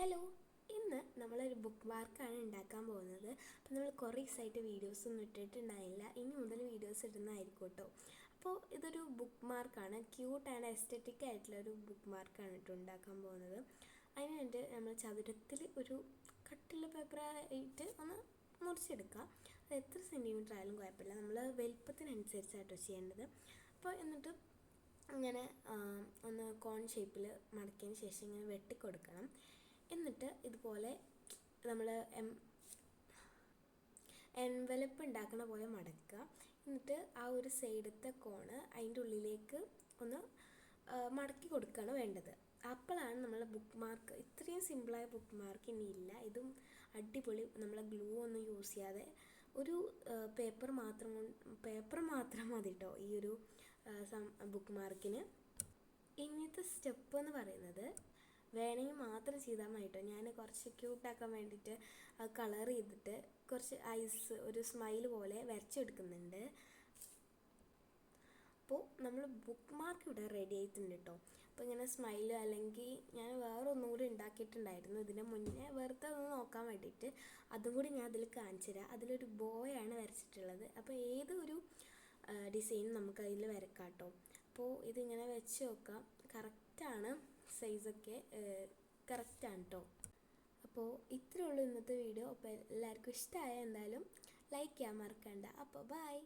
Hello, ഇന്ന് നമ്മളൊരു book മാർക്കാണ് ഉണ്ടാക്കാൻ പോകുന്നത്. അപ്പോൾ നമ്മൾ കുറേ ദിവസമായിട്ട് വീഡിയോസൊന്നും ഇട്ടിട്ടുണ്ടായില്ല. ഇനി മുതൽ വീഡിയോസ് ഇടുന്നതായിരിക്കും കേട്ടോ. അപ്പോൾ ഇതൊരു ബുക്ക് മാർക്കാണ്, ക്യൂട്ട് ആൻഡ് എസ്തറ്റിക് ആയിട്ടുള്ളൊരു ബുക്ക് മാർക്കാണ് കേട്ടോ ഉണ്ടാക്കാൻ പോകുന്നത്. അതിന് വേണ്ടി നമ്മൾ ചതുരത്തിൽ ഒരു കട്ടിയുള്ള പേപ്പറായിട്ട് ഒന്ന് മുറിച്ചെടുക്കുക. അത് എത്ര സെൻറ്റിമീറ്റർ ആയാലും കുഴപ്പമില്ല, നമ്മൾ വലിപ്പത്തിനനുസരിച്ചാട്ടോ ചെയ്യേണ്ടത്. അപ്പോൾ എന്നിട്ട് ഇങ്ങനെ ഒന്ന് കോൺ ഷേപ്പിൽ മടക്കിയതിന് ശേഷം ഇങ്ങനെ വെട്ടിക്കൊടുക്കണം. എന്നിട്ട് ഇതുപോലെ നമ്മൾ എൻവലപ്പ് ഉണ്ടാക്കണ പോലെ മടക്കുക. എന്നിട്ട് ആ ഒരു സൈഡത്തെ കോണ് അതിൻ്റെ ഉള്ളിലേക്ക് ഒന്ന് മടക്കി കൊടുക്കുകയാണ് വേണ്ടത്. അപ്പോഴാണ് നമ്മളെ ബുക്ക് മാർക്ക്, ഇത്രയും സിമ്പിളായ ബുക്ക് മാർക്ക് ഇനിയില്ല. ഇതും അടിപൊളി, നമ്മളെ ഗ്ലൂ ഒന്നും യൂസ് ചെയ്യാതെ ഒരു പേപ്പർ മാത്രം മതി കേട്ടോ ഈ ഒരു ബുക്ക് മാർക്കിന്. ഇന്നത്തെ സ്റ്റെപ്പ് എന്ന് പറയുന്നത് വേണമെങ്കിൽ മാത്രം ചെയ്താൽ മതി കേട്ടോ. ഞാൻ കുറച്ച് ക്യൂട്ടാക്കാൻ വേണ്ടിയിട്ട് അത് കളർ ചെയ്തിട്ട് കുറച്ച് ഐസ്, ഒരു സ്മൈൽ പോലെ വരച്ചെടുക്കുന്നുണ്ട്. അപ്പോൾ നമ്മൾ ബുക്ക് മാർക്ക് ഇവിടെ റെഡി ആയിട്ടുണ്ട് കേട്ടോ. അപ്പോൾ ഇങ്ങനെ സ്മൈൽ, അല്ലെങ്കിൽ ഞാൻ വേറെ ഒന്നും കൂടി ഉണ്ടാക്കിയിട്ടുണ്ടായിരുന്നു ഇതിന് മുന്നേ, വെറുതെ ഒന്ന് നോക്കാൻ വേണ്ടിയിട്ട്. അതും കൂടി ഞാൻ അതിൽ കാണിച്ചു തരാം. അതിലൊരു ബോയാണ് വരച്ചിട്ടുള്ളത്. അപ്പോൾ ഏതൊരു ഡിസൈൻ നമുക്ക് അതിൽ വരക്കാം കേട്ടോ. അപ്പോൾ ഇതിങ്ങനെ വെച്ച് നോക്കാം, കറക്റ്റാണ്, സൈസൊക്കെ കറക്റ്റാണ് കേട്ടോ. അപ്പോൾ ഇത്രയേ ഉള്ളൂ ഇന്നത്തെ വീഡിയോ. അപ്പോൾ എല്ലാവർക്കും ഇഷ്ടമായ എന്തായാലും ലൈക്ക് ചെയ്യാൻ മറക്കണ്ട. അപ്പോൾ ബൈ.